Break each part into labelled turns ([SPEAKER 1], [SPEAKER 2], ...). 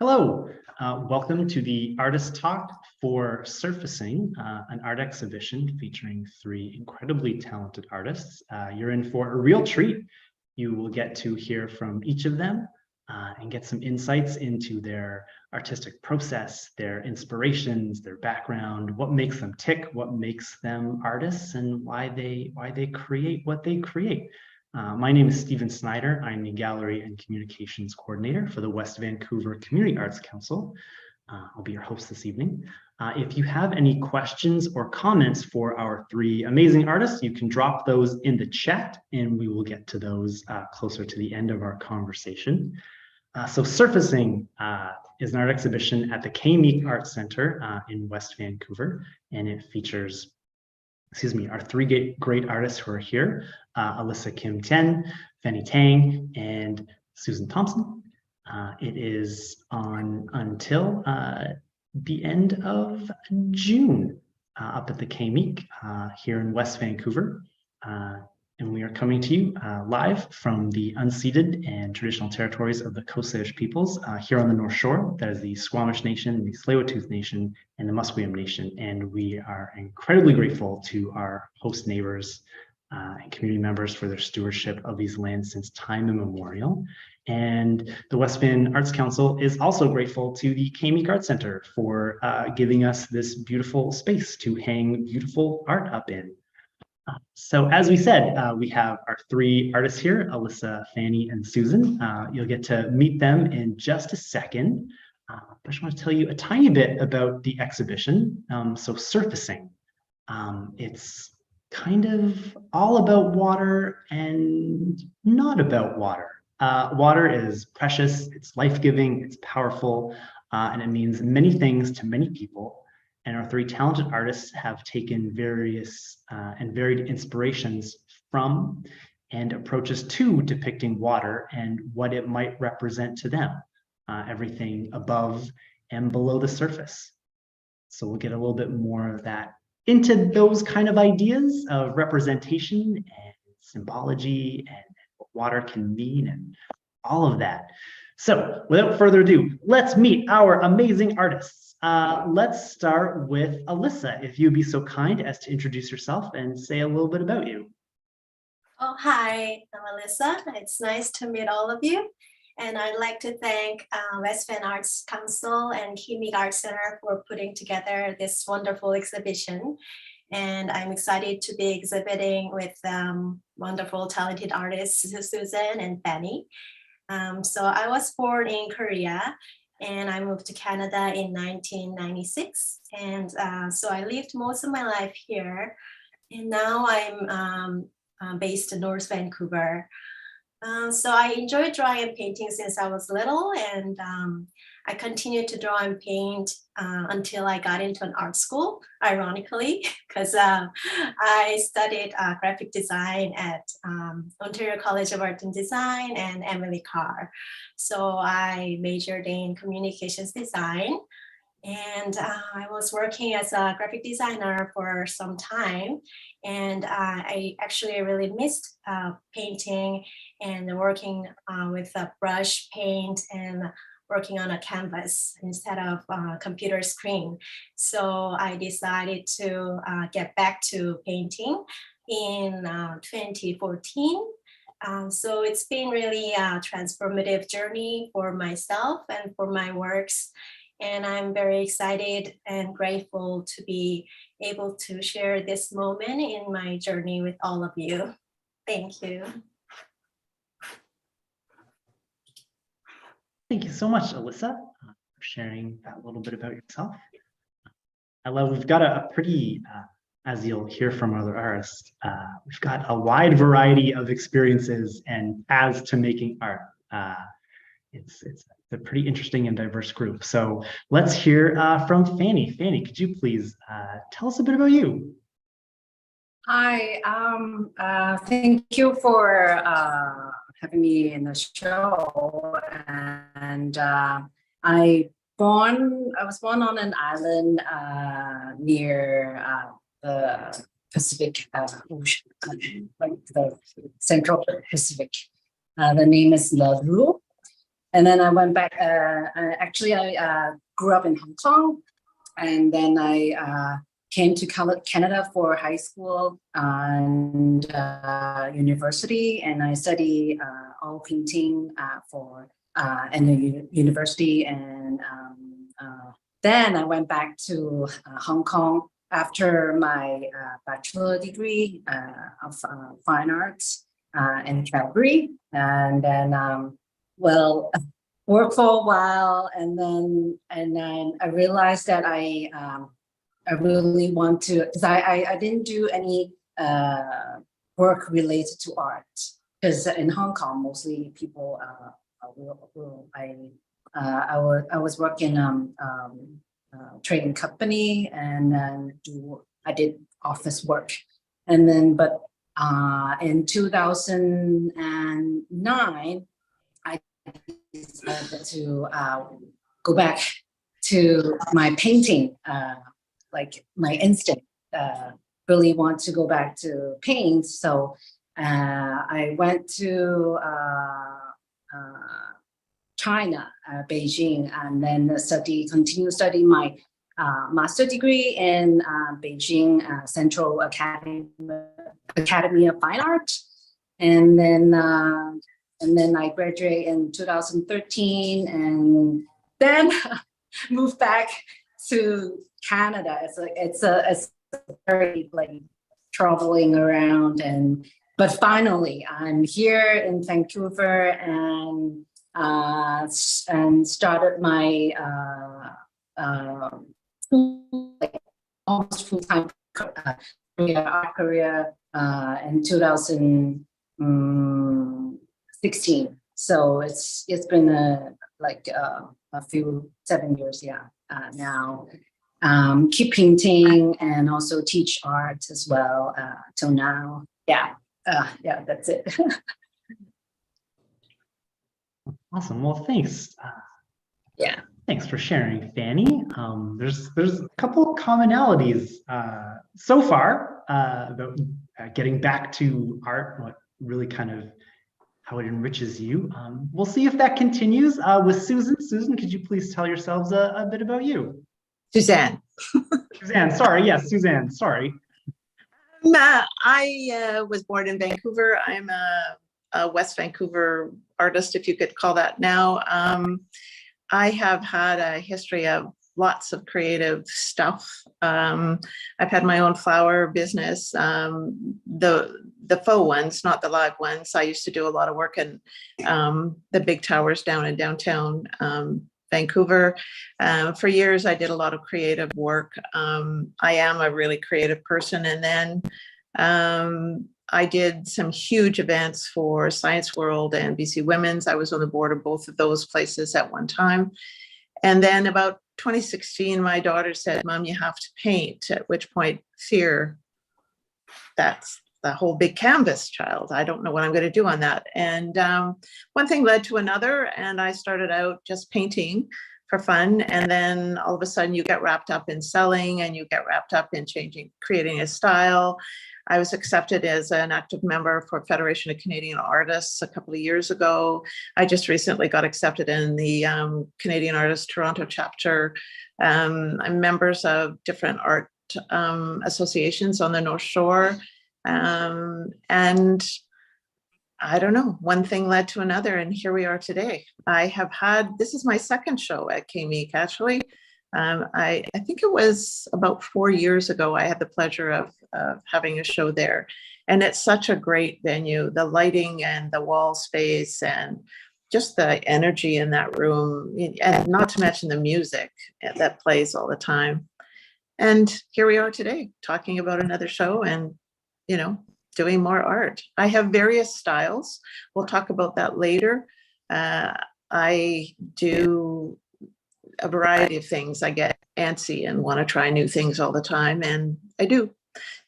[SPEAKER 1] Hello, welcome to the Artist Talk for Surfacing, an art exhibition featuring three incredibly talented artists. You're in for a real treat. You will get to hear from each of them and get some insights into their artistic process, their inspirations, their background, what makes them tick, what makes them artists, and why they create what they create. My name is Stephen Snyder. I'm the Gallery and Communications Coordinator for the West Vancouver Community Arts Council. I'll be your host this evening. If you have any questions or comments for our three amazing artists, you can drop those in the chat and we will get to those closer to the end of our conversation. So Surfacing is an art exhibition at the Meek Art Center in West Vancouver, and it features our three great artists who are here, Alissa Kim Tjen, Fanny Tang, and Suzanne Thomson. It is on until the end of June up at the Meek here in West Vancouver. And we are coming to you live from the unceded and traditional territories of the Coast Salish peoples here on the North Shore. That is the Squamish Nation, the Tsleil-Waututh Nation, and the Musqueam Nation. And we are incredibly grateful to our host neighbors and community members for their stewardship of these lands since time immemorial. And the West Van Arts Council is also grateful to the Meek Art Center for giving us this beautiful space to hang beautiful art up in. So as we said, we have our three artists here, Alissa, Fanny, and Susan. You'll get to meet them in just a second. But I just want to tell you a tiny bit about the exhibition. So Surfacing, it's kind of all about water and not about water. Water is precious, it's life-giving, it's powerful, and it means many things to many people. And our three talented artists have taken various and varied inspirations from and approaches to depicting water and what it might represent to them, everything above and below the surface. So we'll get a little bit more of that into those kind of ideas of representation and symbology and what water can mean and all of that. So without further ado, let's meet our amazing artists. Let's start with Alissa, if you'd be so kind as to introduce yourself and say a little bit about you.
[SPEAKER 2] Oh, hi, I'm Alissa. It's nice to meet all of you. And I'd like to thank West Van Arts Council and Meek Art Center for putting together this wonderful exhibition. And I'm excited to be exhibiting with wonderful, talented artists, Susan and Fanny. So I was born in Korea, and I moved to Canada in 1996. And so I lived most of my life here. And now I'm based in North Vancouver. So I enjoyed drawing and painting since I was little. And I continued to draw and paint until I got into an art school, ironically, because I studied graphic design at Ontario College of Art and Design and Emily Carr. So I majored in communications design, and I was working as a graphic designer for some time. And I actually really missed painting and working with a brush paint and working on a canvas instead of a computer screen. So I decided to get back to painting in 2014. So it's been really a transformative journey for myself and for my works. And I'm very excited and grateful to be able to share this moment in my journey with all of you. Thank you.
[SPEAKER 1] Thank you so much, Alissa, for sharing that little bit about yourself. I love, we've got a pretty, as you'll hear from other artists, we've got a wide variety of experiences and paths to making art. It's a pretty interesting and diverse group. So let's hear from Fanny. Fanny, could you please tell us a bit about you?
[SPEAKER 3] Hi, thank you for having me in the show. And I was born on an island near the Pacific Ocean, like the Central Pacific. The name is Nauru. And then I went back. Actually, I grew up in Hong Kong, and then I came to Canada for high school and university, and I studied oil painting in the university, and then I went back to Hong Kong after my bachelor degree of fine arts in Calgary, and then worked for a while, and then I realized that I really want to, because I didn't do any work related to art, because in Hong Kong mostly people I was working trading company, and then I did office work, and then but in 2009 I decided to go back to my painting, like my instinct, really want to go back to paint. So I went to China, Beijing, and then continue studying my master degree in Beijing Central Academy of Fine Art, and then I graduated in 2013, and then moved back to Canada. It's a very like traveling around, but finally I'm here in Vancouver, and started my almost full-time art career in 2016. So it's been a few 7 years, now. Keep painting and also teach art as well till now. Yeah, that's it.
[SPEAKER 1] Awesome. Well, thanks.
[SPEAKER 3] Yeah.
[SPEAKER 1] Thanks for sharing, Fanny. There's a couple of commonalities so far about getting back to art, what really kind of how it enriches you. We'll see if that continues with Susan. Susan, could you please tell yourselves a bit about you?
[SPEAKER 4] Suzanne.
[SPEAKER 1] Suzanne, sorry. Yes, Suzanne, sorry.
[SPEAKER 4] I was born in Vancouver. I'm a West Vancouver artist, if you could call that now. I have had a history of lots of creative stuff. I've had my own flower business, the faux ones, not the live ones. I used to do a lot of work in the big towers down in downtown Vancouver. For years, I did a lot of creative work. I am a really creative person. And then I did some huge events for Science World and BC Women's. I was on the board of both of those places at one time. And then about 2016, my daughter said, "Mom, you have to paint," at which point, fear, that's the whole big canvas, child. I don't know what I'm going to do on that. And one thing led to another, and I started out just painting for fun. And then all of a sudden you get wrapped up in selling, and you get wrapped up in creating a style. I was accepted as an active member for Federation of Canadian Artists a couple of years ago. I just recently got accepted in the Canadian Artists Toronto chapter. I'm members of different art associations on the North Shore. And I don't know, one thing led to another, and here we are today. This is my second show at Meek, actually. I think it was about 4 years ago, I had the pleasure of having a show there. And it's such a great venue, the lighting and the wall space and just the energy in that room, and not to mention the music that plays all the time. And here we are today talking about another show and, doing more art. I have various styles. We'll talk about that later. I do a variety of things. I get antsy and want to try new things all the time, and I do.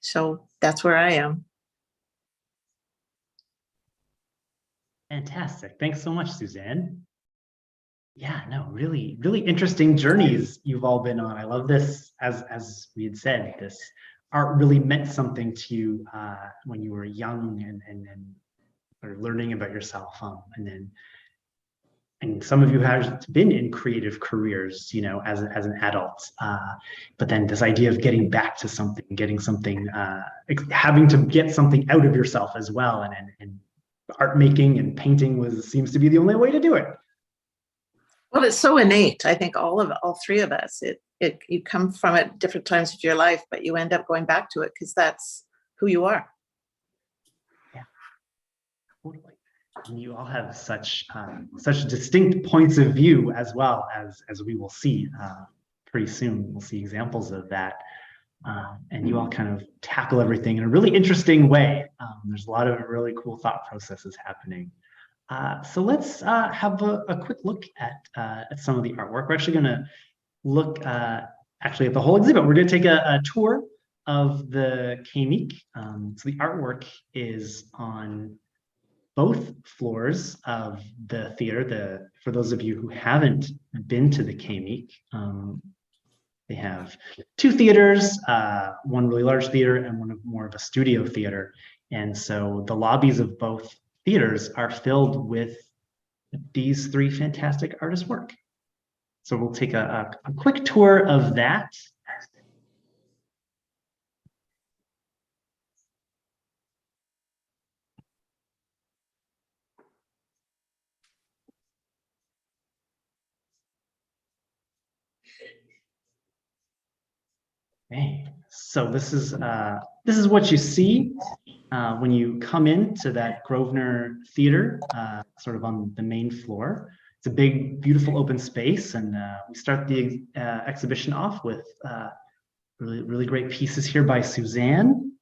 [SPEAKER 4] So that's where I am.
[SPEAKER 1] Fantastic. Thanks so much, Suzanne. Yeah, no, really, really interesting journeys you've all been on. I love this, as we had said, this art really meant something to you when you were young and or learning about yourself, and and some of you have been in creative careers, you know, as an adult. But then this idea of getting back to something, getting something, having to get something out of yourself as well, and art making and painting seems to be the only way to do it.
[SPEAKER 4] Well, it's so innate. I think all three of us, you come from it different times of your life, but you end up going back to it because that's who you are.
[SPEAKER 1] Yeah, totally. And you all have such distinct points of view as well, as we will see pretty soon. We'll see examples of that. And you all kind of tackle everything in a really interesting way. There's a lot of really cool thought processes happening. So let's have a quick look at some of the artwork. We're actually going to look actually at the whole exhibit. We're going to take a tour of the Meek. So the artwork is on both floors of the theater. For those of you who haven't been to the Meek, they have two theaters, one really large theater and one more of a studio theater. And so the lobbies of both theaters are filled with these three fantastic artists' work. So we'll take a quick tour of that. Okay, so this is what you see when you come into that Grosvenor Theater, sort of on the main floor. It's a big, beautiful open space, and we start the exhibition off with really great pieces here by Suzanne.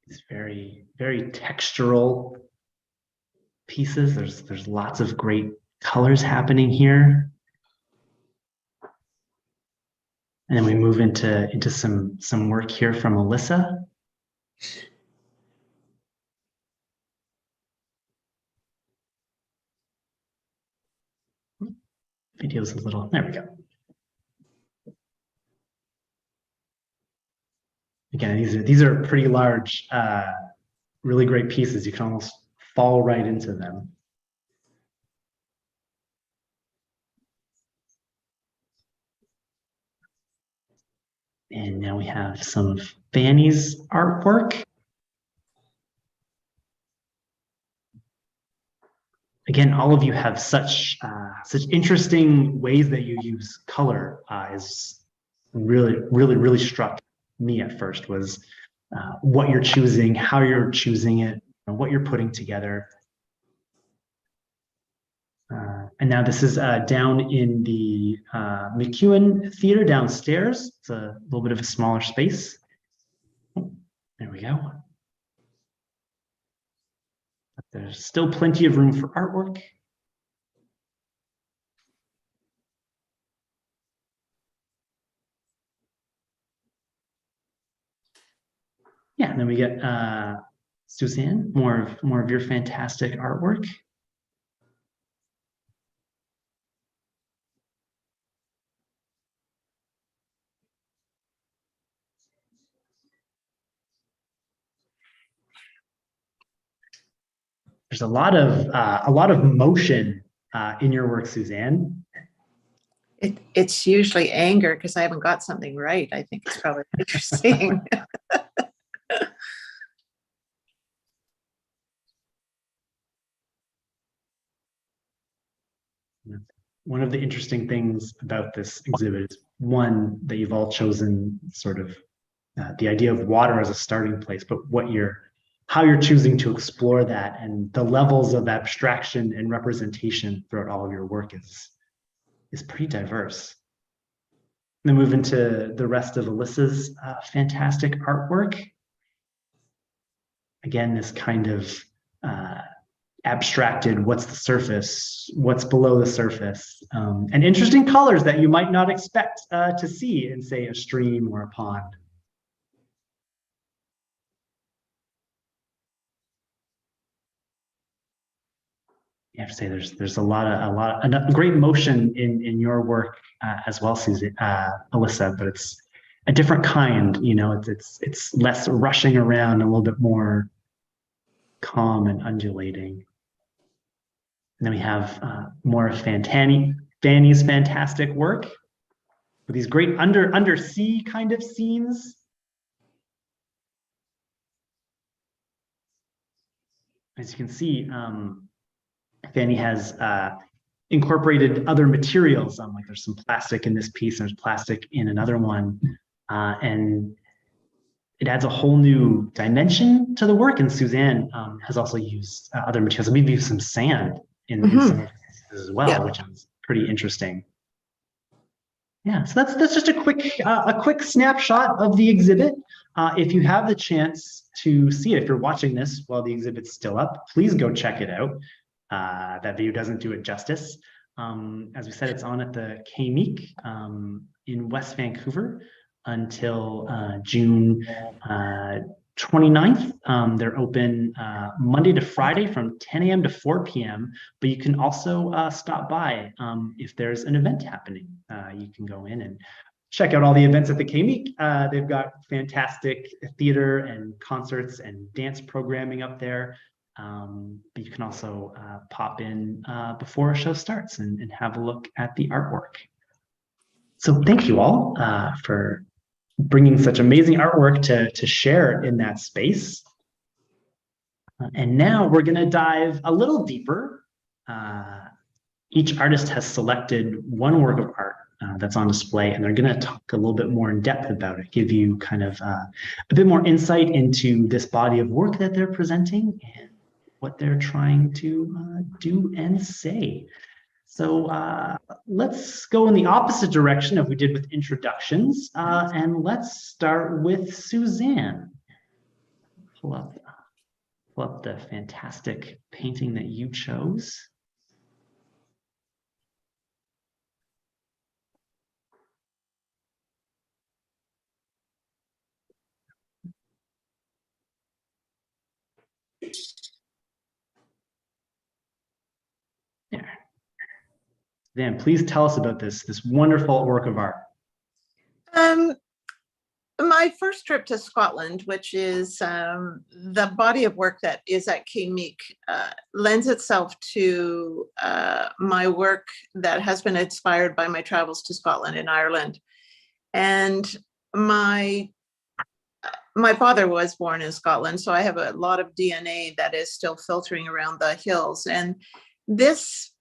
[SPEAKER 1] It's very textural pieces. There's lots of great colors happening here. And then we move into some work here from Alissa. Video's a little, there we go. Again, these are pretty large, really great pieces. You can almost fall right into them. And now we have some of Fanny's artwork. Again, all of you have such interesting ways that you use color. Is really struck me at first, was what you're choosing, how you're choosing it, and what you're putting together. And now this is down in the McEwen Theater downstairs. It's a little bit of a smaller space. Oh, there we go. But there's still plenty of room for artwork. Yeah, and then we get Suzanne, more of your fantastic artwork. There's a lot of motion in your work, Suzanne.
[SPEAKER 4] It's usually anger because I haven't got something right. I think it's probably what you're seeing.
[SPEAKER 1] One of the interesting things about this exhibit is, one, that you've all chosen sort of the idea of water as a starting place, but how you're choosing to explore that and the levels of abstraction and representation throughout all of your work is pretty diverse. Then move into the rest of Alissa's fantastic artwork. Again, this kind of abstracted, what's the surface, what's below the surface, and interesting colors that you might not expect to see in, say, a stream or a pond. You have to say there's a great motion in your work as well, Susan, Alissa, but it's a different kind. You know, it's less rushing around, a little bit more calm and undulating. And then we have more of Fanny's fantastic work with these great undersea kind of scenes. As you can see, Fanny has incorporated other materials. Like there's some plastic in this piece, there's plastic in another one. And it adds a whole new dimension to the work. And Suzanne has also used other materials. Maybe some sand in some of this as well, which is pretty interesting. Yeah, so that's just a quick snapshot of the exhibit. If you have the chance to see it, if you're watching this while the exhibit's still up, please go check it out. That video doesn't do it justice. As we said, it's on at the Meek in West Vancouver until June 29th. They're open Monday to Friday from 10 a.m. to 4 p.m. But you can also stop by if there's an event happening. You can go in and check out all the events at the Meek. They've got fantastic theater and concerts and dance programming up there. But you can also pop in before a show starts and have a look at the artwork. So thank you all for bringing such amazing artwork to share in that space. And now we're going to dive a little deeper. Each artist has selected one work of art that's on display, and they're going to talk a little bit more in depth about it, give you kind of a bit more insight into this body of work that they're presenting and what they're trying to do and say. So let's go in the opposite direction of we did with introductions, and let's start with Suzanne. Pull up the fantastic painting that you chose. There. Dan, please tell us about this wonderful work of art.
[SPEAKER 4] My first trip to Scotland, which is the body of work that is at Meek, lends itself to my work that has been inspired by my travels to Scotland and Ireland. And my father was born in Scotland, so I have a lot of DNA that is still filtering around the hills. And this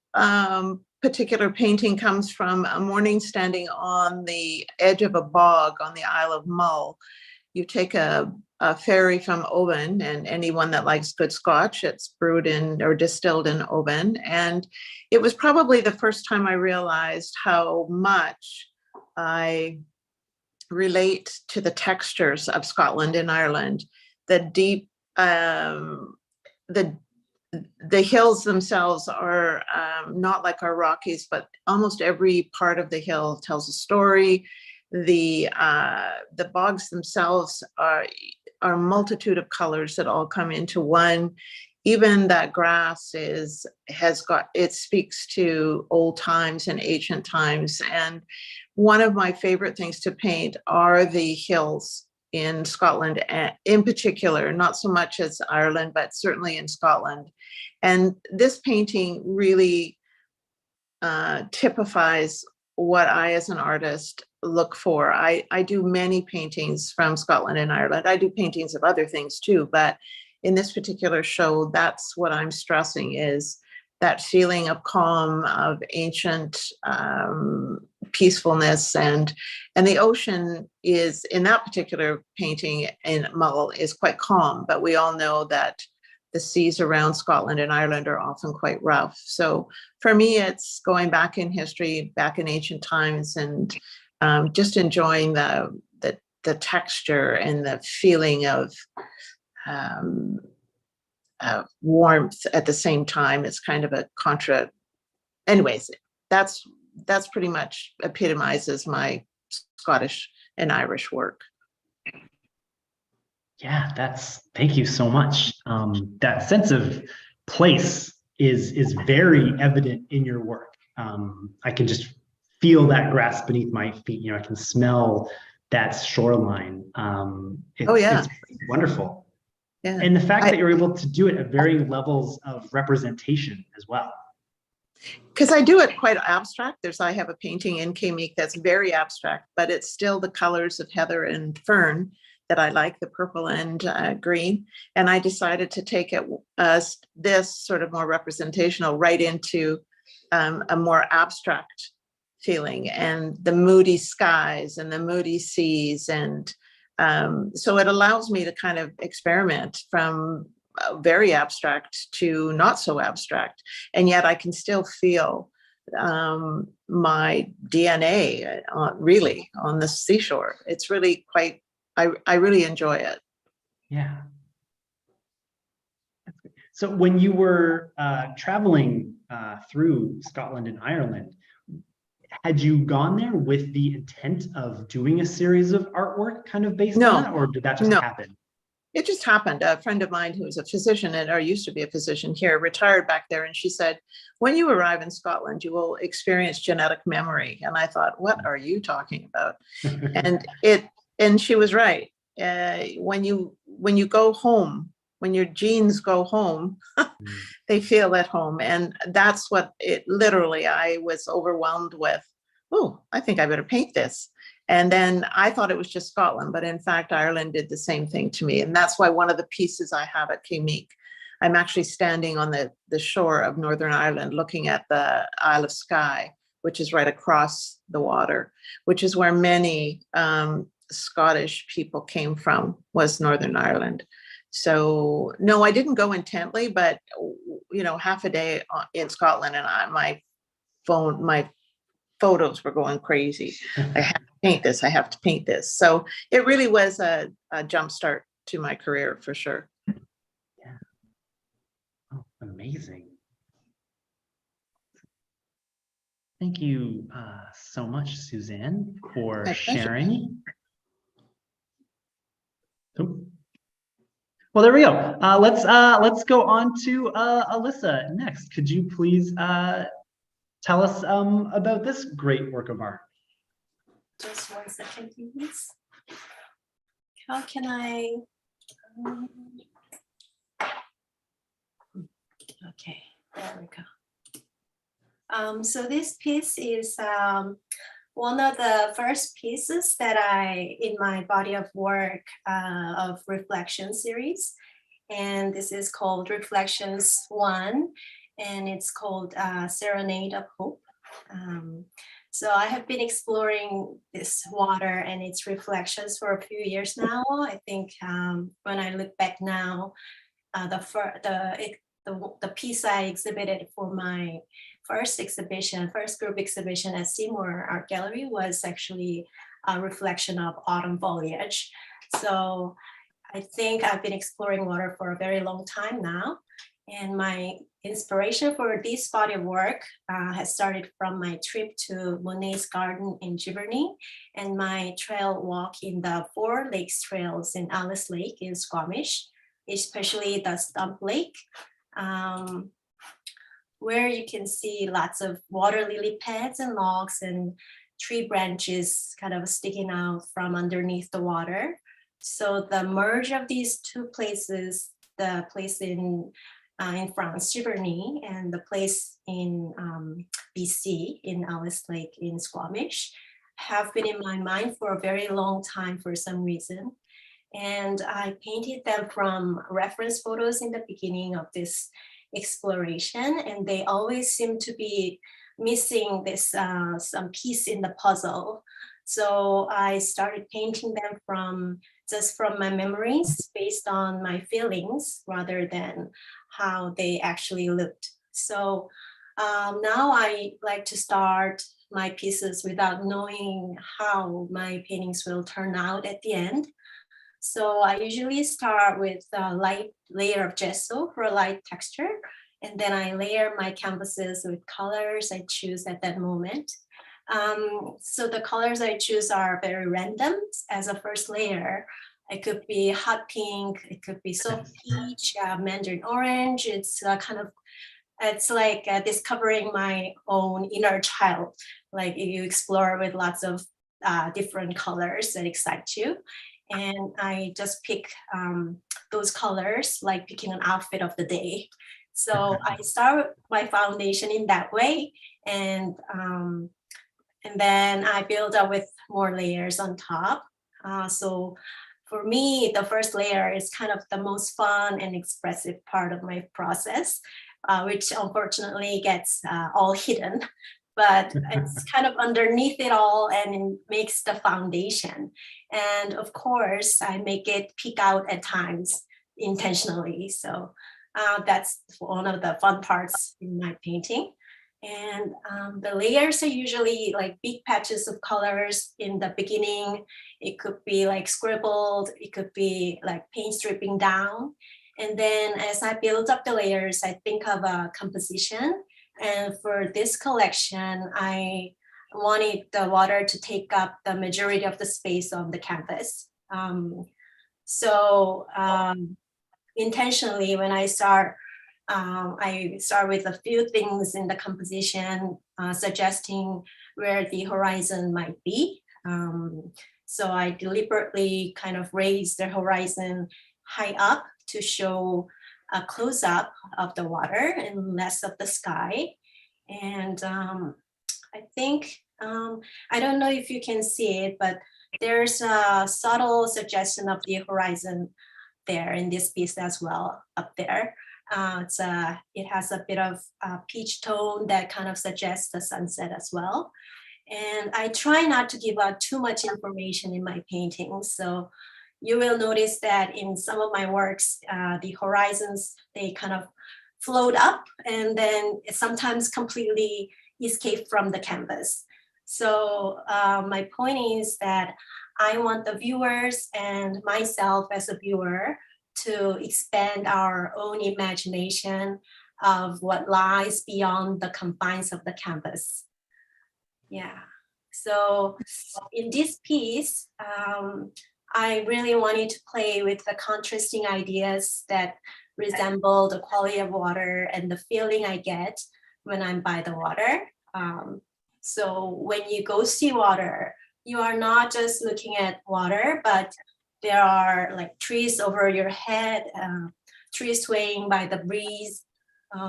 [SPEAKER 4] particular painting comes from a morning standing on the edge of a bog on the Isle of Mull. You take a ferry from Oban, and anyone that likes good Scotch, it's brewed in or distilled in Oban. And it was probably the first time I realized how much I relate to the textures of Scotland and Ireland, the deep, the hills themselves are not like our Rockies, but almost every part of the hill tells a story. The bogs themselves are a multitude of colors that all come into one. Even that grass it speaks to old times and ancient times. And one of my favorite things to paint are the hills in Scotland, in particular, not so much as Ireland, but certainly in Scotland. And this painting really typifies what I, as an artist, look for. I do many paintings from Scotland and Ireland. I do paintings of other things too, but in this particular show, that's what I'm stressing, is that feeling of calm, of ancient peacefulness, and the ocean is, in that particular painting in Mull, is quite calm, but we all know that the seas around Scotland and Ireland are often quite rough. So for me, it's going back in history, back in ancient times, and just enjoying the texture and the feeling of warmth at the same time. It's kind of a contra. Anyways, that's pretty much epitomizes my Scottish and Irish work.
[SPEAKER 1] Yeah, thank you so much. That sense of place is very evident in your work. I can just feel that grass beneath my feet. I can smell that shoreline. It's wonderful.
[SPEAKER 4] Yeah.
[SPEAKER 1] And the fact that you're able to do it at varying levels of representation as well.
[SPEAKER 4] Because I do it quite abstract. I have a painting in Meek that's very abstract, but it's still the colors of heather and fern that I like, the purple and green. And I decided to take it this sort of more representational right into a more abstract feeling, and the moody skies and the moody seas. And so it allows me to kind of experiment from very abstract to not so abstract, and yet I can still feel my DNA really on the seashore. It's really quite, I really enjoy it.
[SPEAKER 1] Yeah. So when you were traveling through Scotland and Ireland, had you gone there with the intent of doing a series of artwork kind of based on that, or did that just happen?
[SPEAKER 4] It just happened. A friend of mine who was a physician or used to be a physician here, retired back there. And she said, when you arrive in Scotland, you will experience genetic memory. And I thought, what are you talking about? And she was right. When you go home, when your genes go home, they feel at home. And that's what it literally, I was overwhelmed with. Oh, I think I better paint this. And then I thought it was just Scotland, but in fact, Ireland did the same thing to me. And that's why one of the pieces I have at Meek, I'm actually standing on the shore of Northern Ireland, looking at the Isle of Skye, which is right across the water, which is where many Scottish people came from, was Northern Ireland. So no, I didn't go intently, but half a day in Scotland and my photos were going crazy. I have to paint this. I have to paint this. So it really was a jump start to my career for sure.
[SPEAKER 1] Yeah. Oh, amazing. Thank you so much, Suzanne, for sharing. Oh. Well, there we go. Let's go on to Alissa next. Could you please tell us about this great work of art?
[SPEAKER 2] Just 1 second, please. How can I? Okay, there we go. So this piece is one of the first pieces that in my body of work of reflection series. And this is called Reflections 1, and it's called Serenade of Hope. So I have been exploring this water and its reflections for a few years now. I think when I look back now, the piece I exhibited for my first group exhibition at Seymour Art Gallery was actually a reflection of autumn foliage. So I think I've been exploring water for a very long time now. And my inspiration for this body of work has started from my trip to Monet's garden in Giverny and my trail walk in the 4 lakes trails in Alice Lake in Squamish, especially the Stump Lake, where you can see lots of water lily pads and logs and tree branches kind of sticking out from underneath the water. So the merge of these 2 places, the place in France, Giverny, and the place in BC, in Alice Lake in Squamish, have been in my mind for a very long time for some reason. And I painted them from reference photos in the beginning of this exploration, and they always seem to be missing this some piece in the puzzle. So I started painting them from my memories, based on my feelings rather than how they actually looked. So now I like to start my pieces without knowing how my paintings will turn out at the end. So I usually start with a light layer of gesso for a light texture, and then I layer my canvases with colors I choose at that moment. So the colors I choose are very random as a first layer. It could be hot pink, it could be soft peach, mandarin orange. It's like discovering my own inner child. Like you explore with lots of different colors that excite you. and I just pick those colors like picking an outfit of the day. So I start my foundation in that way, and then I build up with more layers on top. So for me, the first layer is kind of the most fun and expressive part of my process, which unfortunately gets all hidden, but it's kind of underneath it all, and it makes the foundation. And of course, I make it peek out at times intentionally. So that's one of the fun parts in my painting. And the layers are usually like big patches of colors in the beginning. It could be like scribbled, it could be like paint stripping down. And then as I build up the layers, I think of a composition. And for this collection, I wanted the water to take up the majority of the space on the canvas. Intentionally, when I start with a few things in the composition, suggesting where the horizon might be. So I deliberately kind of raise the horizon high up to show a close-up of the water and less of the sky. And I think, I don't know if you can see it, but there's a subtle suggestion of the horizon there in this piece as well, up there. It has a bit of peach tone that kind of suggests the sunset as well. And I try not to give out too much information in my paintings. So you will notice that in some of my works, the horizons, they kind of float up and then sometimes completely escape from the canvas. So my point is that I want the viewers and myself as a viewer to expand our own imagination of what lies beyond the confines of the canvas. Yeah, so in this piece, I really wanted to play with the contrasting ideas that resemble the quality of water and the feeling I get when I'm by the water. So when you go see water, you are not just looking at water, but there are like trees over your head, trees swaying by the breeze.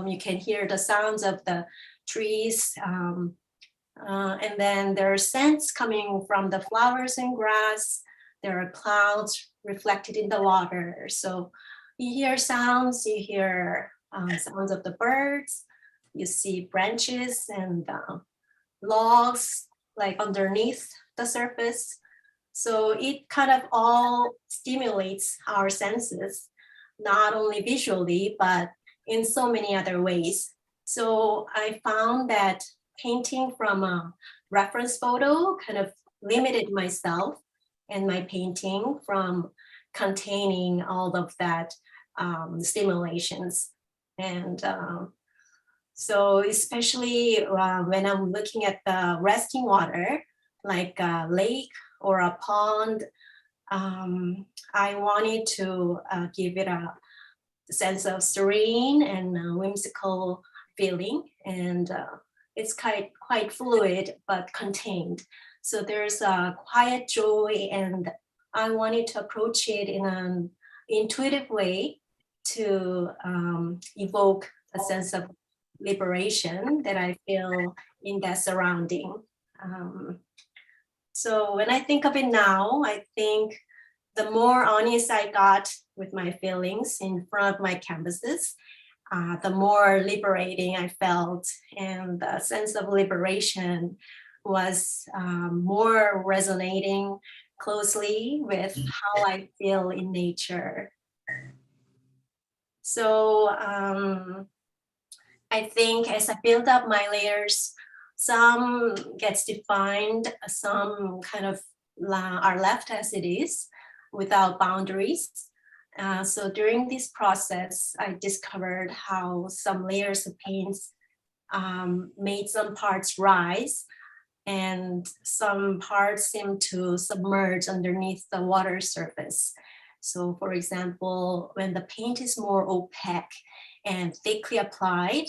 [SPEAKER 2] You can hear the sounds of the trees. And then there are scents coming from the flowers and grass. There are clouds reflected in the water. So you hear sounds, you hear sounds of the birds, you see branches and logs like underneath the surface. So it kind of all stimulates our senses, not only visually, but in so many other ways. So I found that painting from a reference photo kind of limited myself and my painting from containing all of that stimulations. And so especially when I'm looking at the resting water, like a lake or a pond, I wanted to give it a sense of serene and whimsical feeling. And it's quite fluid, but contained. So there's a quiet joy, and I wanted to approach it in an intuitive way to evoke a sense of liberation that I feel in that surrounding. So when I think of it now, I think the more honest I got with my feelings in front of my canvases, the more liberating I felt, and the sense of liberation was more resonating closely with how I feel in nature. So I think as I build up my layers, some gets defined, some kind of are left as it is without boundaries. So during this process, I discovered how some layers of paints made some parts rise, and some parts seem to submerge underneath the water surface. So for example, when the paint is more opaque and thickly applied,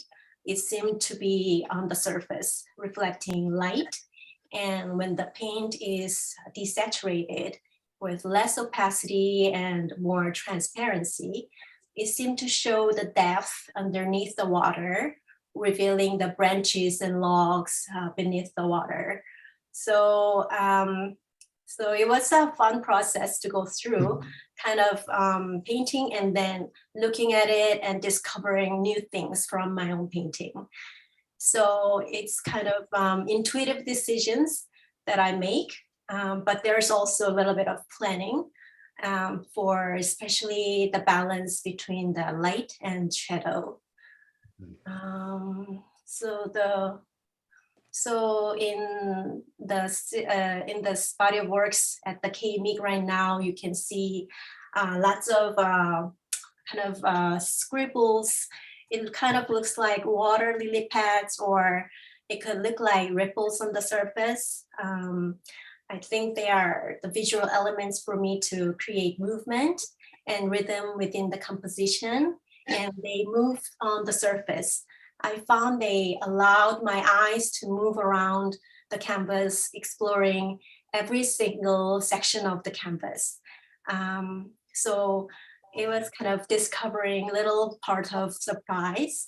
[SPEAKER 2] it seemed to be on the surface, reflecting light. And when the paint is desaturated, with less opacity and more transparency. It seemed to show the depth underneath the water, revealing the branches and logs beneath the water. So, so it was a fun process to go through, kind of painting and then looking at it and discovering new things from my own painting. So it's kind of intuitive decisions that I make, but there's also a little bit of planning for especially the balance between the light and shadow. So in this body of works at the Meek right now, you can see lots of scribbles. It kind of looks like water lily pads, or it could look like ripples on the surface. I think they are the visual elements for me to create movement and rhythm within the composition, and they move on the surface. I found they allowed my eyes to move around the canvas, exploring every single section of the canvas. So it was kind of discovering little part of surprise.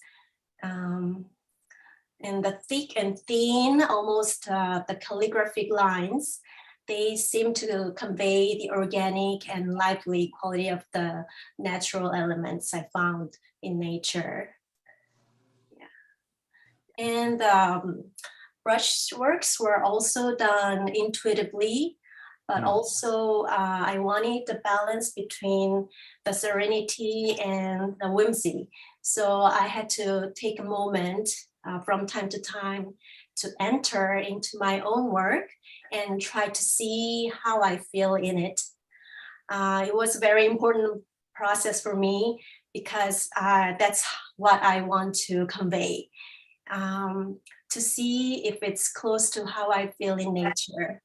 [SPEAKER 2] And the thick and thin, almost the calligraphic lines, they seem to convey the organic and lively quality of the natural elements I found in nature. Yeah. And brush works were also done intuitively, but also I wanted the balance between the serenity and the whimsy. So I had to take a moment from time to time to enter into my own work and try to see how I feel in it. It was a very important process for me because that's what I want to convey, to see if it's close to how I feel in nature.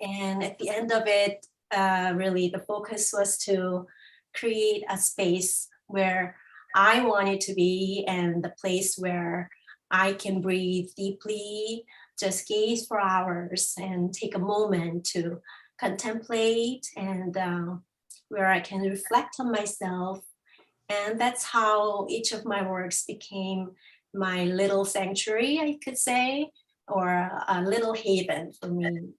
[SPEAKER 2] And at the end of it, really the focus was to create a space where I wanted to be and the place where I can breathe deeply, just gaze for hours and take a moment to contemplate, and where I can reflect on myself. And that's how each of my works became my little sanctuary, I could say, or a little haven for me.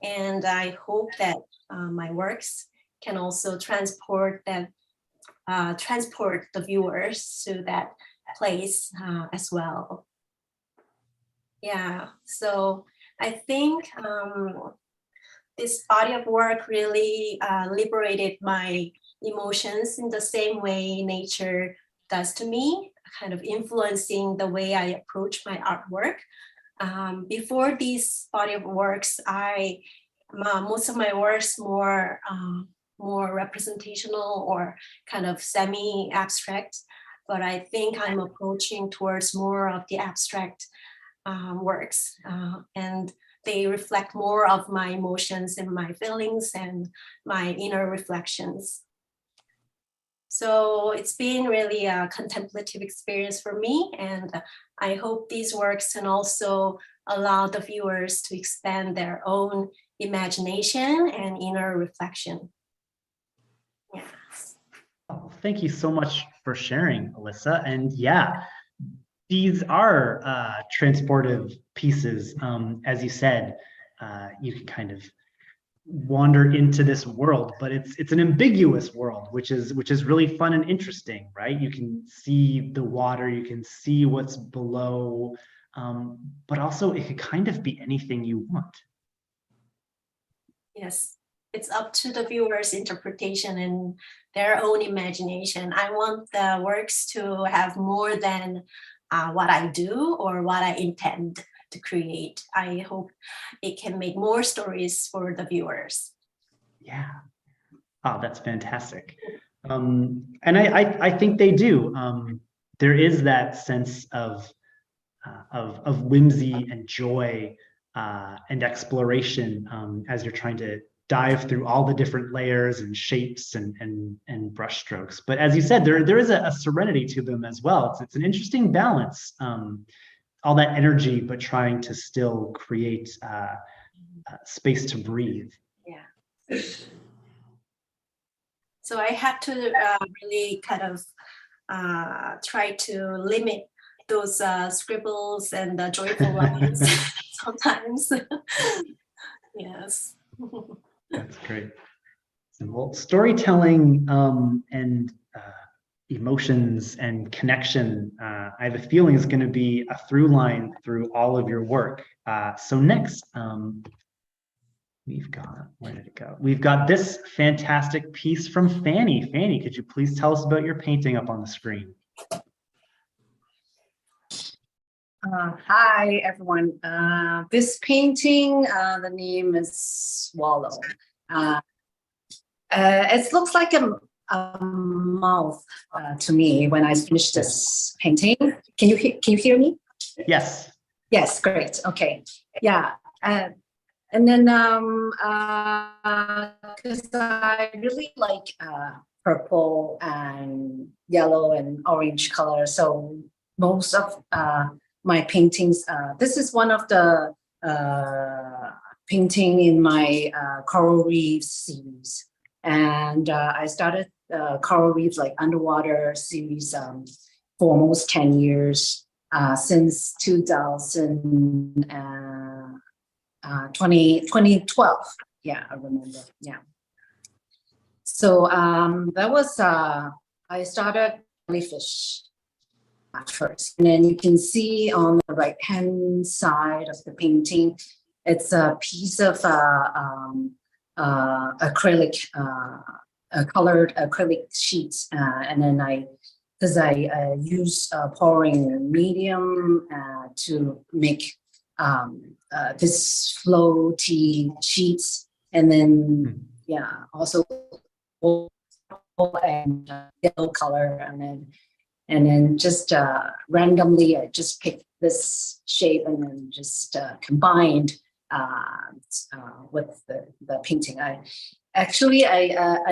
[SPEAKER 2] And I hope that my works can also transport the viewers to that place as well. Yeah, so I think this body of work really liberated my emotions in the same way nature does to me, kind of influencing the way I approach my artwork. Before this body of works, most of my works more representational or kind of semi-abstract, but I think I'm approaching towards more of the abstract works, and they reflect more of my emotions and my feelings and my inner reflections. So it's been really a contemplative experience for me, and I hope these works can also allow the viewers to expand their own imagination and inner reflection. Yeah.
[SPEAKER 1] Oh, thank you so much for sharing, Alissa. And yeah, these are transportive pieces. As you said, you can kind of wander into this world, but it's an ambiguous world, which is really fun and interesting, right? You can see the water, you can see what's below, but also it could kind of be anything you want.
[SPEAKER 2] Yes, it's up to the viewer's interpretation and their own imagination. I want the works to have more than what I do or what I intend to create. I hope it can make more stories for the viewers.
[SPEAKER 1] Yeah. Oh, that's fantastic. And I think they do. There is that sense of whimsy and joy and exploration as you're trying to dive through all the different layers and shapes and brush strokes. But as you said, there is a serenity to them as well. It's an interesting balance. All that energy, but trying to still create space to breathe.
[SPEAKER 2] Yeah. So I had to really kind of try to limit those scribbles and the joyful lines sometimes. Yes.
[SPEAKER 1] That's great. Well, storytelling and emotions and connection, I have a feeling is going to be a through line through all of your work. So next, we've got, where did it go? We've got this fantastic piece from Fanny. Fanny, could you please tell us about your painting up on the screen?
[SPEAKER 3] Hi, everyone. This painting, the name is Swallow. It looks like a mouth to me when I finish this painting. Can you hear me?
[SPEAKER 1] Yes.
[SPEAKER 3] Yes, great. Okay. Yeah. And then because I really like purple and yellow and orange color, so most of my paintings, this is one of the painting in my coral reef series. And I started coral reef like underwater series for almost 10 years since 2012. Yeah, I remember. Yeah. So that was, I started jellyfish at first. And then you can see on the right-hand side of the painting, it's a piece of acrylic, colored acrylic sheets. And then because I use pouring medium to make this floaty sheets. And then, yeah, also and yellow color. And then just randomly, I just picked this shape and then just combined with the painting. I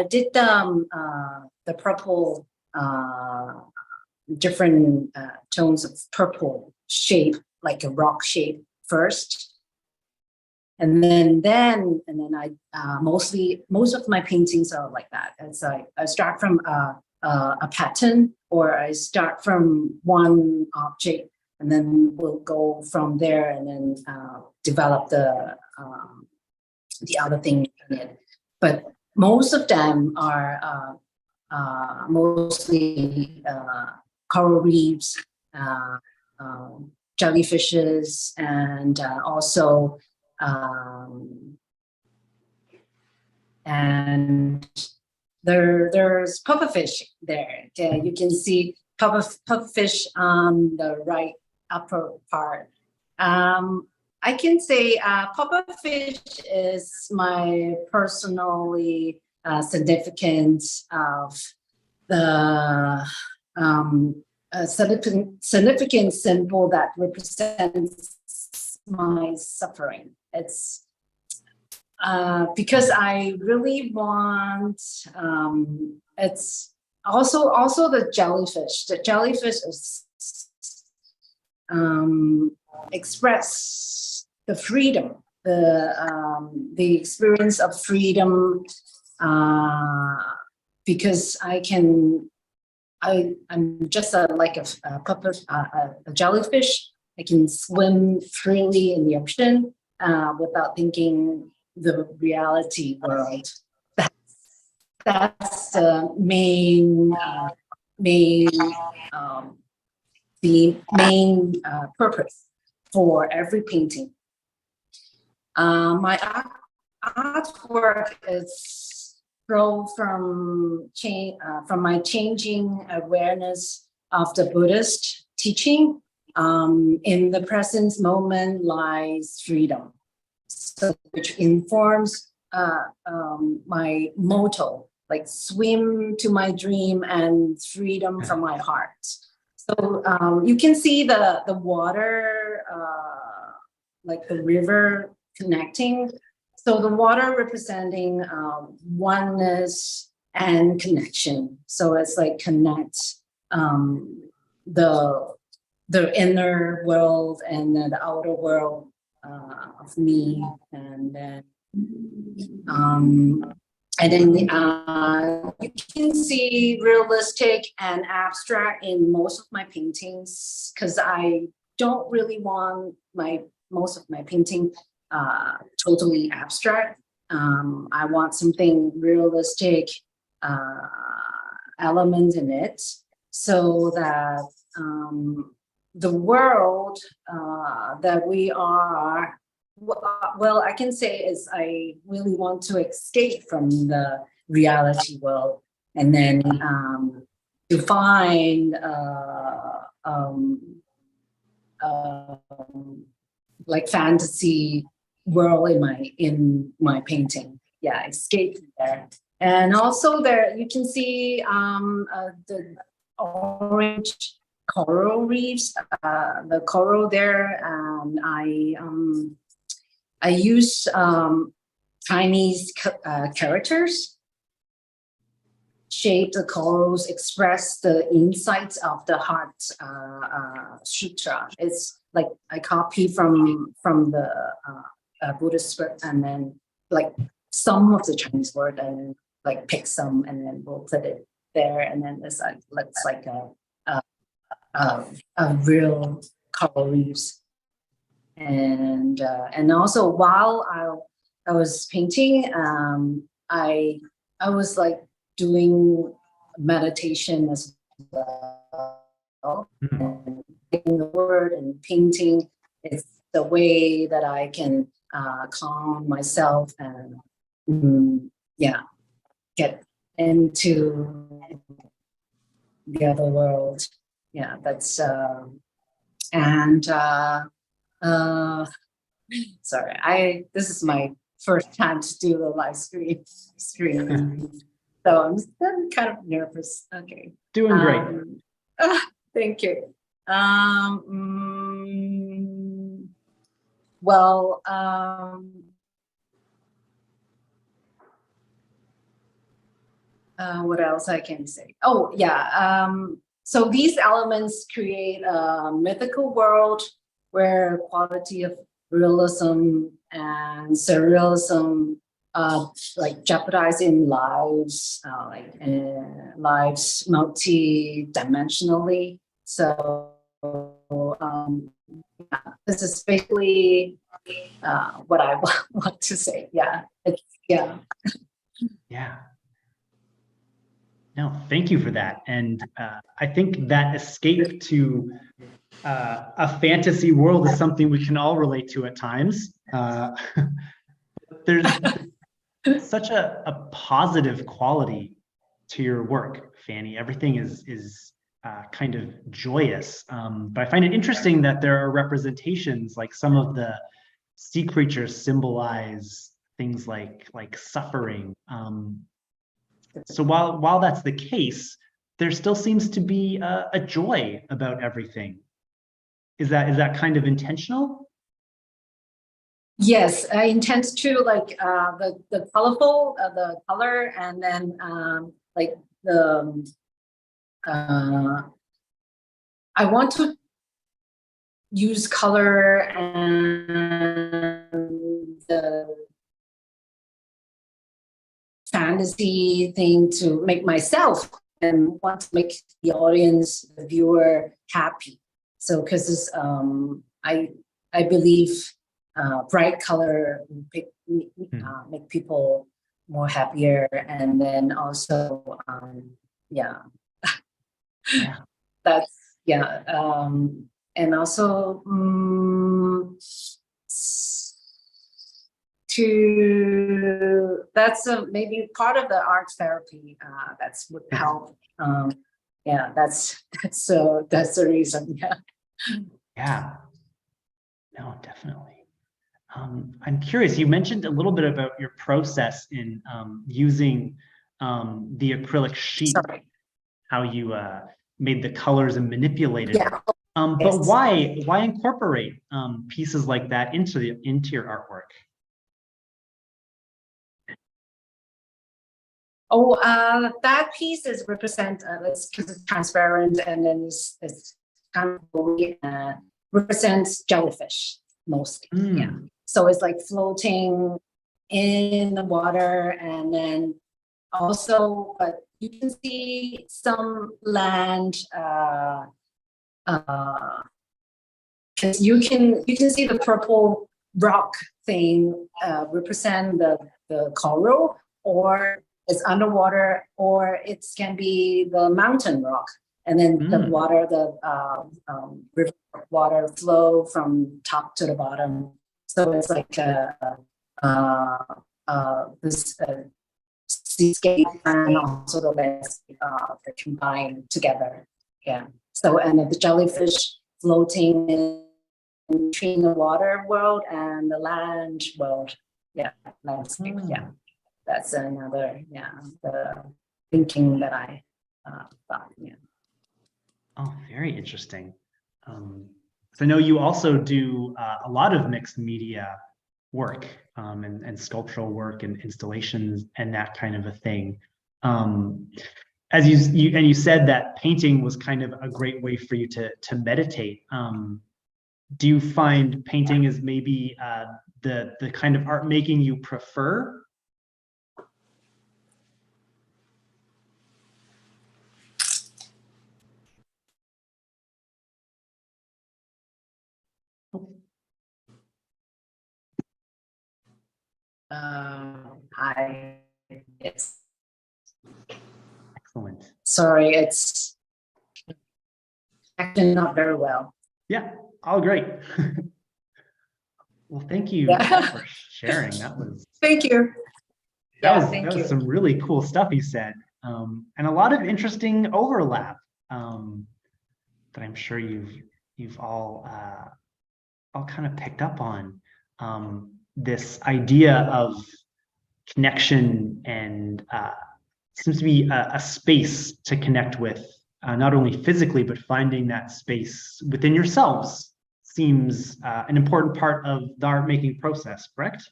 [SPEAKER 3] did the purple, different tones of purple shape, like a rock shape first. And then I most of my paintings are like that. As I start from a pattern, or I start from one object, and then we'll go from there, and then develop the other thing in it. But most of them are mostly coral reefs, jellyfishes, and also and there's pufferfish there. You can see pufferfish on the right upper part. I can say pufferfish is my personally significant of the significant symbol that represents my suffering. It's because I really want, it's also the jellyfish. The jellyfish is express the freedom, the experience of freedom, because I'm just like a jellyfish. I can swim freely in the ocean without thinking the reality world. That's the main purpose for every painting. My artwork is grown from my changing awareness of the Buddhist teaching. In the present moment lies freedom, so which informs my motto, like swim to my dream and freedom from my heart. So you can see the water, like the river connecting. So the water representing oneness and connection. So it's like connect the inner world and then the outer world of me. And then And then you can see realistic and abstract in most of my paintings, because I don't really want most of my painting totally abstract. I want something realistic element in it, so that the world that we are, well, I can say is I really want to escape from the reality world, and then to find like fantasy world in my painting. Yeah, escape from there. And also there you can see the orange coral reefs, the coral there, and I use Chinese characters, shape the corals, express the insights of the heart sutra. It's like I copy from the Buddhist script, and then like some of the Chinese word, and like pick some, and then we'll put it there, and then it's like a real coral reefs. And also while I was painting, I was like doing meditation as well. And in the word and painting is the way that I can calm myself and get into the other world. Yeah, that's sorry, this is my first time to do the live stream. So I'm still kind of nervous. Okay.
[SPEAKER 1] Doing great.
[SPEAKER 3] Thank you. What else I can say? Oh, yeah. So these elements create a mythical world where quality of realism and surrealism like jeopardizing lives, lives multi-dimensionally. So this is basically what I want to say. Yeah. Yeah.
[SPEAKER 1] No, thank you for that. And I think that escape to a fantasy world is something we can all relate to at times. There's such a positive quality to your work, Fanny. Everything is kind of joyous. But I find it interesting that there are representations, like some of the sea creatures symbolize things like suffering. So while that's the case, there still seems to be a joy about everything. Is that kind of intentional?
[SPEAKER 3] Yes, I intend to like the colorful, the color, and then like the I want to use color and the fantasy thing to make myself and want to make the audience, the viewer, happy. So because I believe bright color make people more happier, and then also that's and also that's maybe part of the art therapy that's would help. That's the reason.
[SPEAKER 1] No, definitely. I'm curious, you mentioned a little bit about your process in using the acrylic sheet.
[SPEAKER 3] Sorry.
[SPEAKER 1] How you made the colors and manipulated it.
[SPEAKER 3] Yes.
[SPEAKER 1] But why incorporate pieces like that into your artwork?
[SPEAKER 3] Oh, that piece is represent it's transparent, and then it's kind of represents jellyfish mostly. Yeah. So it's like floating in the water, and then also, but you can see some land, because you can see the purple rock thing represent the coral, or it's underwater, or it can be the mountain rock, and then the water, river water flow from top to the bottom. So it's like this seascape and also the landscape that combine together. Yeah. So, and the jellyfish floating in between the water world and the land world. Yeah, landscape. Yeah, that's another, the thinking that I thought. Yeah.
[SPEAKER 1] Oh, very interesting. So I know you also do a lot of mixed media work and sculptural work and installations and that kind of a thing. As you said that painting was kind of a great way for you to meditate. Do you find painting is maybe the kind of art making you prefer?
[SPEAKER 3] Hi. Yes.
[SPEAKER 1] Excellent.
[SPEAKER 3] Sorry, it's actually not very well.
[SPEAKER 1] Yeah, all great. Well, thank you for sharing. That was
[SPEAKER 3] Thank you.
[SPEAKER 1] that was some really cool stuff you said, and a lot of interesting overlap that I'm sure you've all kind of picked up on. This idea of connection and seems to be a space to connect with, not only physically, but finding that space within yourselves seems an important part of the art making process, correct?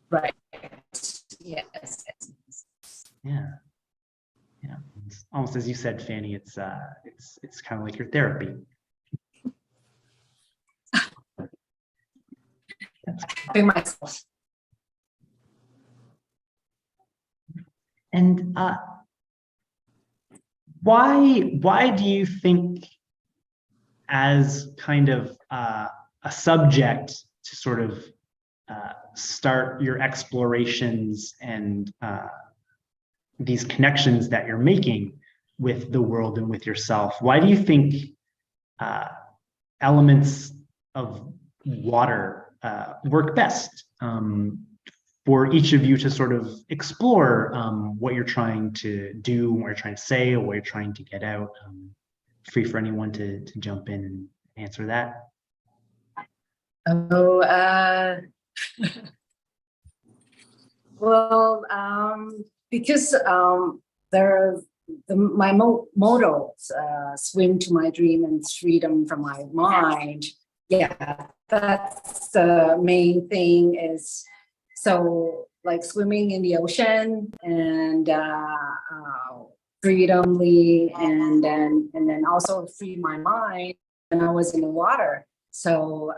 [SPEAKER 3] Right. Yes.
[SPEAKER 1] Yeah. Yeah. It's almost as you said, Fanny, it's kind of like your therapy.
[SPEAKER 3] Be myself.
[SPEAKER 1] And why do you think, as kind of a subject to sort of start your explorations and these connections that you're making with the world and with yourself, why do you think elements of water work best for each of you to sort of explore what you're trying to do, what you're trying to say, or what you're trying to get out? Free for anyone to jump in and answer that.
[SPEAKER 3] Oh, well, because my motto, swim to my dream and freedom from my mind. Yeah, that's the main thing. Is so like swimming in the ocean and freedomly, and then also free my mind when I was in the water. So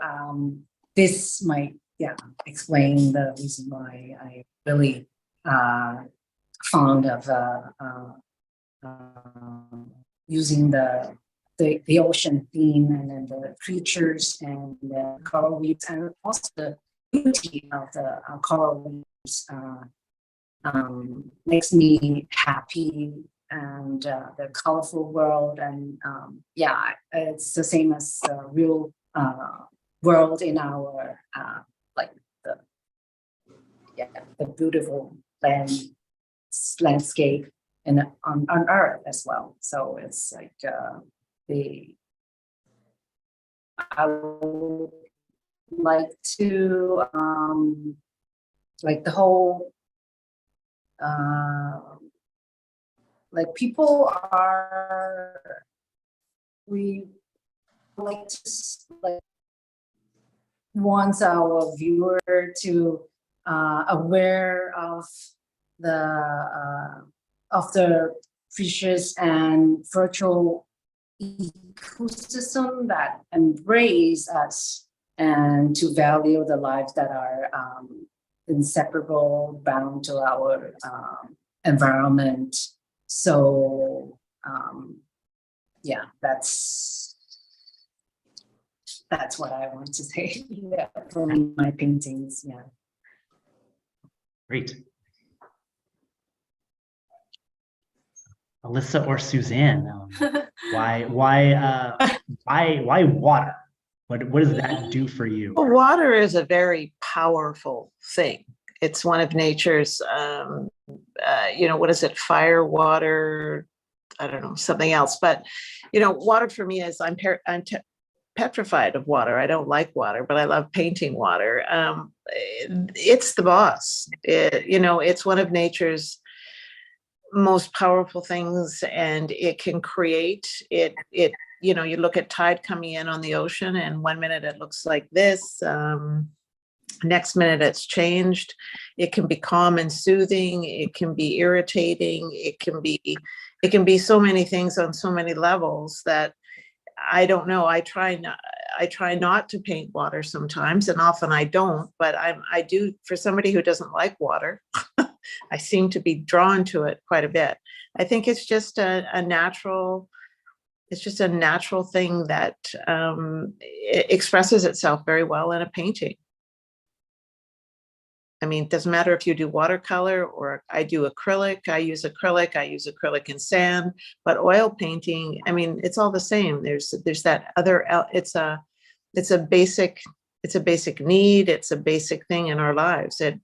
[SPEAKER 3] this might explain the reason why I really fond of using the ocean theme, and then the creatures and the coral reefs, and also the beauty of the coral reefs makes me happy, and the colorful world, and it's the same as the real world in our like the beautiful landscape and on Earth as well. So it's like I would like to like the whole like people are, we like to like wants our viewer to aware of the fishes and virtual ecosystem that embrace us, and to value the lives that are inseparable, bound to our environment. So yeah, that's what I want to say. Yeah, for my paintings. Yeah.
[SPEAKER 1] Great. Alissa or Suzanne, why water? What does that do for you?
[SPEAKER 4] Well, water is a very powerful thing. It's one of nature's, what is it? Fire, water, I don't know, something else. But, water for me is I'm petrified of water. I don't like water, but I love painting water. It's the boss. It's one of nature's most powerful things, and it can create it. You look at tide coming in on the ocean, and 1 minute it looks like this. Next minute it's changed. It can be calm and soothing. It can be irritating. It can be so many things on so many levels that I don't know. I try not to paint water sometimes, and often I don't, but I do. For somebody who doesn't like water, I seem to be drawn to it quite a bit. I think it's just a natural thing that it expresses itself very well in a painting. I mean, it doesn't matter if you do watercolor or I do acrylic. I use acrylic and sand, but oil painting, I mean, it's all the same. There's that other, it's a basic need. It's a basic thing in our lives. It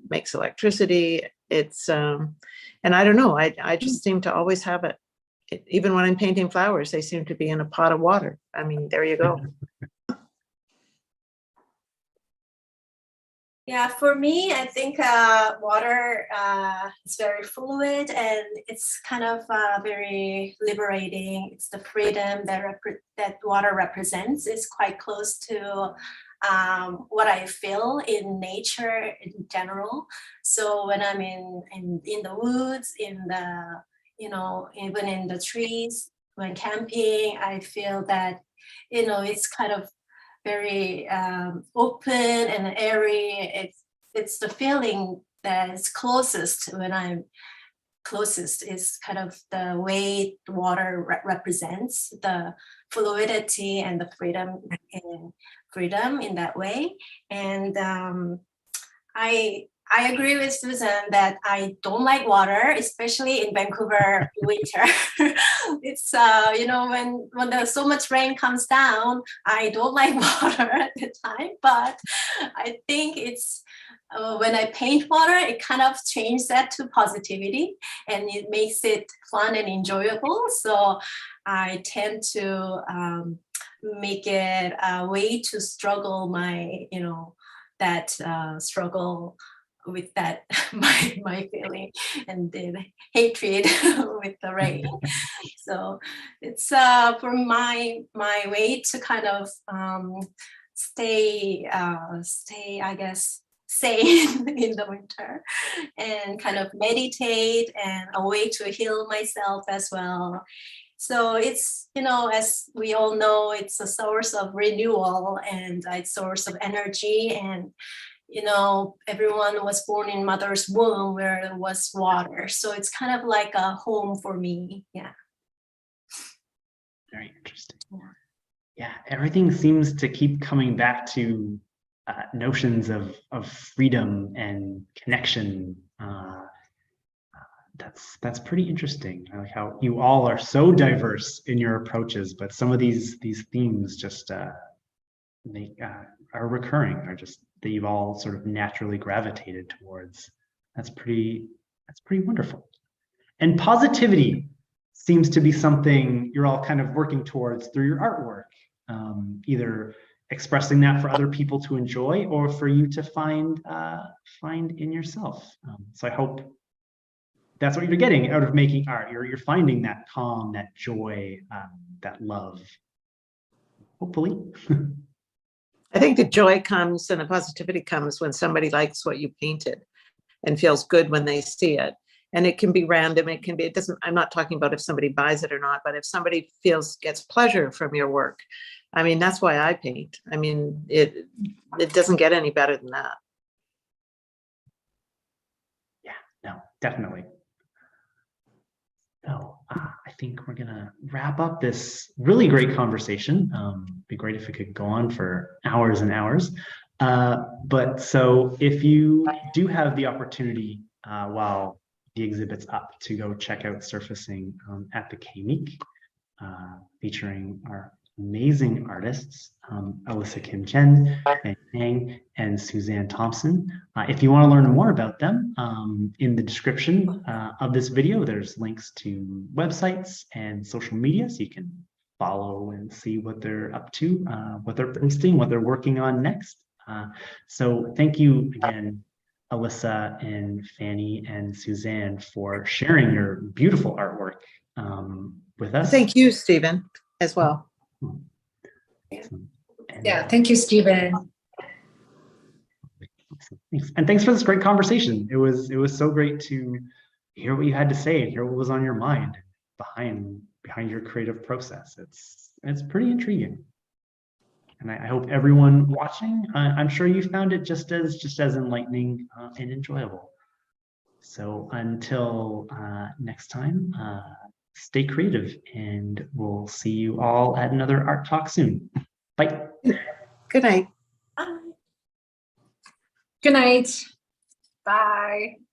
[SPEAKER 4] makes electricity. It's, and I don't know, I just seem to always have it. Even when I'm painting flowers, they seem to be in a pot of water. I mean, there you go.
[SPEAKER 2] Yeah, for me, I think water is very fluid, and it's kind of very liberating. It's the freedom that water represents. It's quite close to what I feel in nature in general. So when I'm in the woods, even in the trees, when camping, I feel that, it's kind of very open and airy. It's the feeling that is closest when I'm closest is kind of the way the water represents the fluidity and the freedom in that way. And I agree with Susan that I don't like water, especially in Vancouver winter. It's when there's so much rain comes down, I don't like water at the time. But I think it's when I paint water, it kind of changes that to positivity, and it makes it fun and enjoyable. So I tend to make it a way to struggle my that struggle with that my feeling and the hatred with the rain. So it's for my way to kind of stay I guess sane in the winter, and kind of meditate, and a way to heal myself as well. So it's, as we all know, it's a source of renewal, and it's a source of energy. And everyone was born in mother's womb where there was water. So it's kind of like a home for me. Yeah.
[SPEAKER 1] Very interesting. Yeah, everything seems to keep coming back to notions of freedom and connection. That's pretty interesting. I like how you all are so diverse in your approaches, but some of these themes just are recurring, are just that you've all sort of naturally gravitated towards. That's pretty wonderful. And positivity seems to be something you're all kind of working towards through your artwork, either expressing that for other people to enjoy or for you to find in yourself. So I hope that's what you're getting out of making art. You're finding that calm, that joy, that love, hopefully.
[SPEAKER 4] I think the joy comes and the positivity comes when somebody likes what you painted and feels good when they see it. And it can be random. I'm not talking about if somebody buys it or not, but if somebody gets pleasure from your work, I mean, that's why I paint. I mean, it doesn't get any better than that.
[SPEAKER 1] Yeah, no, definitely. So I think we're gonna wrap up this really great conversation. Be great if we could go on for hours and hours. But so if you do have the opportunity while the exhibit's up to go check out surfacing at the Meek, featuring our amazing artists, Alissa Kim Tjen, Fanny Tang, and Suzanne Thomson. If you want to learn more about them, in the description of this video, there's links to websites and social media, so you can follow and see what they're up to, what they're posting, what they're working on next. So thank you again, Alissa and Fanny and Suzanne, for sharing your beautiful artwork with us.
[SPEAKER 4] Thank you, Stephen, as well.
[SPEAKER 3] Yeah, thank you, Stephen.
[SPEAKER 1] And thanks for this great conversation. It was so great to hear what you had to say and hear what was on your mind behind your creative process. It's pretty intriguing. And I hope everyone watching, I'm sure you found it just as enlightening and enjoyable. So until next time, stay creative, and we'll see you all at another art talk soon. Bye.
[SPEAKER 4] Good night.
[SPEAKER 2] Bye.
[SPEAKER 3] Good night. Bye.